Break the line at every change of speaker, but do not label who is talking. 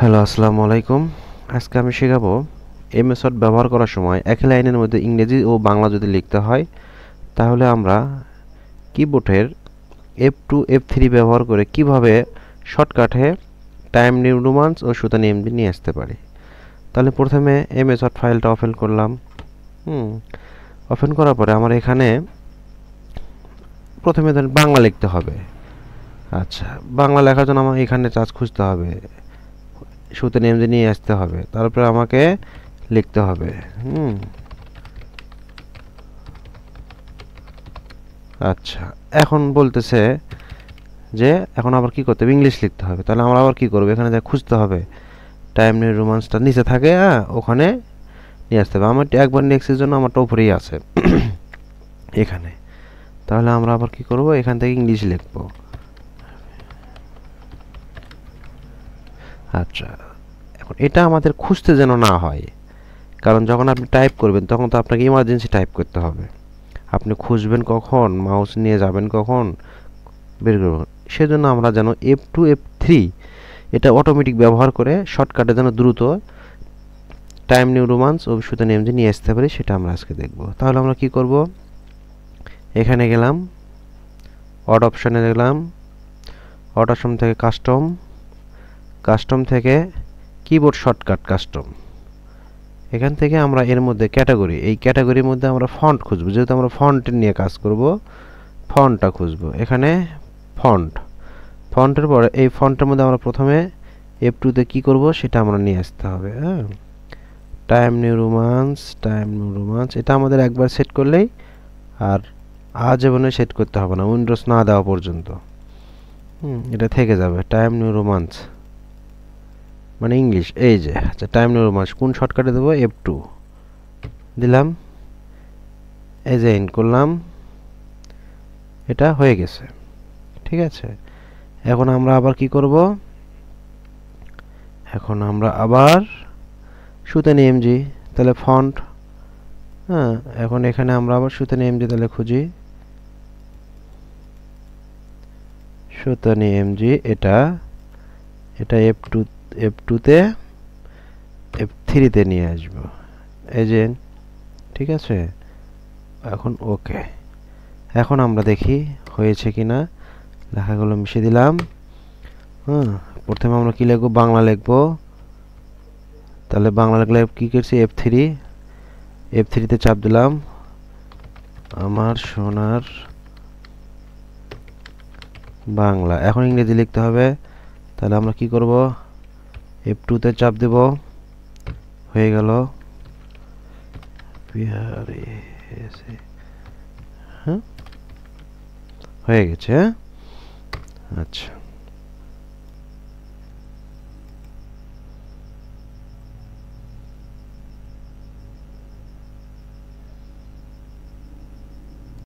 Hello, আসসালামু আলাইকুম। আজকে আমি শেখাবো এই মেথড ব্যবহার করার সময় একই লাইনের মধ্যে ইংরেজি ও বাংলা যদি লিখতে হয় তাহলে আমরা কিবোর্ডের F2 F3 ব্যবহার করে কিভাবে শর্টকাটে টাইম নিউ রোমান্স ও সুতা নিয়মটি নিয়ে আসতে পারি। তাহলে প্রথমে এই মেথড ফাইলটা ওপেন করলাম। ওপেন করার পরে আমার এখানে প্রথমে ধরেন বাংলা লিখতে হবে। আচ্ছা, বাংলা লেখার জন্য আমার এখানে চার্জ খুঁজতে হবে, সুতো নেমে নিয়ে আসতে হবে, তারপরে আমাকে লিখতে হবে। আচ্ছা, এখন বলতেছে যে এখন আবার কি করতে হবে, ইংলিশ লিখতে হবে। তাহলে আমরা আবার কি করবো, এখানে যা খুঁজতে হবে টাইম নিউ রোমান্সটা নিচে থাকে, হ্যাঁ ওখানে নিয়ে আসতে হবে। আমার একবার নেক্সটের জন্য আমারটা উপরেই আছে এখানে। তাহলে আমরা আবার কি করব, এখান থেকে ইংলিশ লিখবো। আচ্ছা, এখন এটা আমাদের খুঁজতে যেন না হয়, কারণ যখন আপনি টাইপ করবেন তখন তো আপনাকে ইমার্জেন্সি টাইপ করতে হবে। আপনি খুঁজবেন কখন, মাউস নিয়ে যাবেন কখন, বের করবেন। সেজন্য আমরা যেন F2 F3 এটা অটোমেটিক ব্যবহার করে শর্টকাটে যেন দ্রুত টাইম নিউ রোমান্স ও সুতো নেমে নিয়ে আসতে পারি, সেটা আমরা আজকে দেখব। তাহলে আমরা কি করব, এখানে গেলাম, অড অপশনে গেলাম, অড অপশন থেকে কাস্টম, কাস্টম থেকে কিবোর্ড শর্টকাট কাস্টম। এখান থেকে আমরা এর মধ্যে ক্যাটাগরি, এই ক্যাটাগরির মধ্যে আমরা ফন্ট খুঁজবো, যেহেতু আমরা ফন্ট নিয়ে কাজ করব, ফন্টটা খুঁজবো। এখানে ফন্ট, ফন্টের পরে এই ফন্টের মধ্যে আমরা প্রথমে F2 তে কি করব সেটা আমরা নিয়ে আসতে হবে। হ্যাঁ, time new romance, time new romance এটা আমাদের একবার সেট করলেই আর আজীবনে সেট করতে হবে না, উইন্ডোজ না দেওয়া পর্যন্ত। এটা থেকে যাবে টাইম নিউ রোমান্স মানে ইংলিশ। এই যে আচ্ছা, টাইম নিউ রোমান্স কোন শর্টকাটে দেবো, F2 দিলাম, এই যে এন্ড করলাম, এটা হয়ে গেছে। ঠিক আছে, এখন আমরা আবার কি করব, এখন আমরা আবার সুতেন এমজি, তাহলে ফন্ট, হ্যাঁ এখন এখানে আমরা আবার সুতেন এমজি তাহলে খুঁজি, সুতেন এমজি এটা, এটা F2 তে F3 তে নিয়ে আসব, এই যে ঠিক আছে। এখন ওকে, এখন আমরা দেখি হয়েছে কিনা, লেখাগুলো মিশিয়ে দিলাম। প্রথমে আমরা কি লিখবো, বাংলা লিখবো। তাহলে বাংলা লিখলে কি করছি, F3 তে চাপ দিলাম, আমার সোনার বাংলা। এখন ইংরেজি লিখতে হবে, তাহলে আমরা কি করব, F2 তে চাপ দেব, হয়ে গেল বিহারি, হ্যাঁ হয়ে গেছে। আচ্ছা।